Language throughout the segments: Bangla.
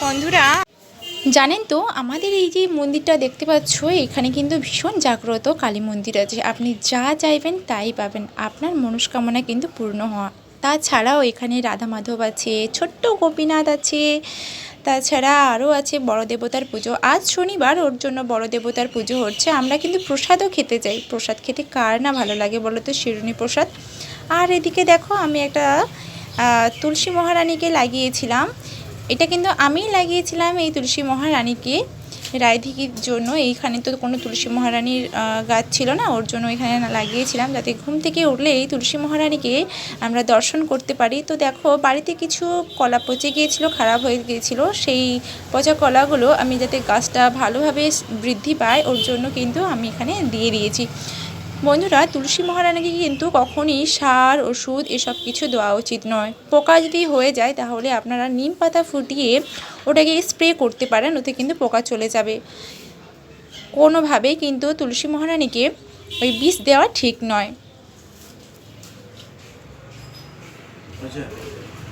বন্ধুরা জানেন তো আমাদের এই যে মন্দিরটা দেখতে পাচ্ছ এখানে কিন্তু ভীষণ জাগ্রত কালী মন্দির আছে। আপনি যা চাইবেন তাই পাবেন, আপনার মনস্কামনা কিন্তু পূর্ণ হওয়া। তাছাড়াও এখানে রাধা মাধব আছে, ছোট্ট গোপীনাথ আছে, তাছাড়া আরও আছে বড় দেবতার পুজো। আজ শনিবার, ওর জন্য বড় দেবতার পুজো হচ্ছে। আমরা কিন্তু প্রসাদও খেতে যাই। প্রসাদ খেতে কার না ভালো লাগে বলো তো, শিরুনি প্রসাদ। আর এদিকে দেখো আমি একটা তুলসী মহারানীকে লাগিয়েছিলাম। এটা কিন্তু আমিই লাগিয়েছিলাম এই তুলসী মহারানীকে রায়ধিকির জন্য। এইখানে তো কোনো তুলসী মহারানীর গাছ ছিল না, ওর জন্য এখানে লাগিয়েছিলাম যাতে ঘুম থেকে উঠলে এই তুলসী মহারানীকে আমরা দর্শন করতে পারি। তো দেখো বাড়িতে কিছু কলা পচে গিয়েছিল, খারাপ হয়ে গিয়েছিলো, সেই পচা কলাগুলো আমি যাতে গাছটা ভালোভাবে বৃদ্ধি পায় ওর জন্য কিন্তু আমি এখানে দিয়ে দিয়েছি। বন্ধুরা তুলসী মহারানীকে কিন্তু কখনই সার ওষুধ এসব কিছু দেওয়া উচিত নয়। পোকা যদি হয়ে যায় তাহলে আপনারা নিম পাতা ফুটিয়ে ওটাকে স্প্রে করতে পারেন, ওতে কিন্তু পোকা চলে যাবে। কোনোভাবেই কিন্তু তুলসী মহারানীকে ওই বিষ দেওয়া ঠিক নয়।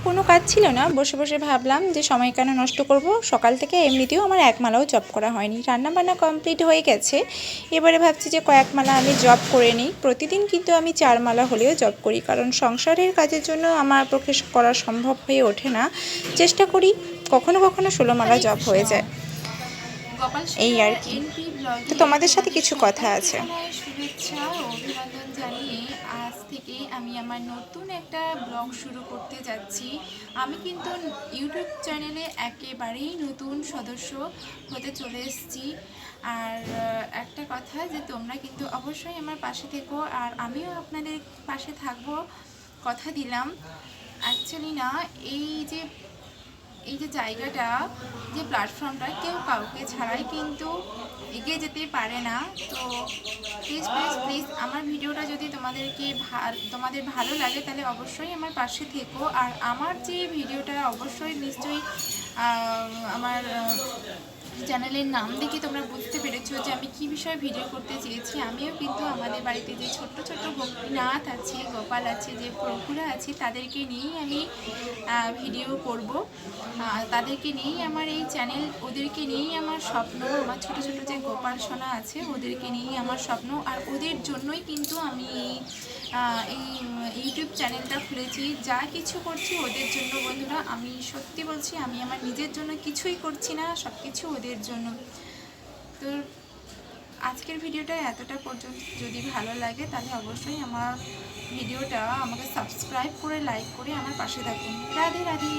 কোনো কাজ ছিল না, বসে বসে ভাবলাম যে সময় কেন নষ্ট করব। সকাল থেকে এমনিতেও আমার এক মালাও জব করা হয়নি, রান্নাবান্না কমপ্লিট হয়ে গেছে। এবারে ভাবছি যে কয়েক মালা আমি জব করে নিই। প্রতিদিন কিন্তু আমি 4 মালা হলেও জব করি, কারণ সংসারের কাজের জন্য আমার পক্ষে করা সম্ভব হয়ে ওঠে না। চেষ্টা করি, কখনো কখনো 16 মালা জব হয়ে যায়, এই আর কি। তো তোমাদের সাথে কিছু কথা আছে। শুভেচ্ছা ও অভিনন্দন জানিয়ে আজ থেকে আমি আমার নতুন একটা ব্লগ শুরু করতে যাচ্ছি। আমি কিন্তু ইউটিউব চ্যানেলে একেবারেই নতুন সদস্য হতে চলে এসেছি। আর একটা কথা যে তোমরা কিন্তু অবশ্যই আমার পাশে থেকো, আর আমিও আপনাদের পাশে থাকবো, কথা দিলাম। অ্যাকচুয়ালি না, এই যে জায়গাটা, যে প্ল্যাটফর্মটা কেউ কাউকে ছাড়াই কিন্তু এগিয়ে যেতে পারে না। তো প্লিজ প্লিজ প্লিজ আমার ভিডিওটা যদি তোমাদের ভালো লাগে তাহলে অবশ্যই আমার পাশে থেকো। আর আমার যে ভিডিওটা অবশ্যই নিশ্চয়ই আমার চ্যানেলের নাম দেখে তোমরা বুঝতে পেরেছো যে আমি কী বিষয়ে ভিডিও করতে চেয়েছি। আমিও কিন্তু আমাদের বাড়িতে যে ছোট্ট ছোট্ট গোপীনাথ আছে, গোপাল আছে, যে প্রভুরা আছে, তাদেরকে নিয়েই আমি ভিডিও করব। তাদেরকে নিয়েই আমার এই চ্যানেল, ওদেরকে নিয়েই আমার স্বপ্ন। আমার ছোট ছোট যে গোপাল সোনা আছে ওদেরকে নিয়েই আমার স্বপ্ন, আর ওদের জন্যই কিন্তু আমি এই ইউটিউব চ্যানেলটা খুলেছি। যা কিছু করছি ওদের জন্য বন্ধুরা, আমি সত্যি বলছি, আমি আমার নিজের জন্য কিছুই করছি না, সব কিছু ওদের জন্য। তো আজকের ভিডিওটা এতটা পর্যন্ত, যদি ভালো লাগে তাহলে অবশ্যই আমার ভিডিওটা আমাকে সাবস্ক্রাইব করে লাইক করে আমার পাশে থাকুন। রাধে রাধে।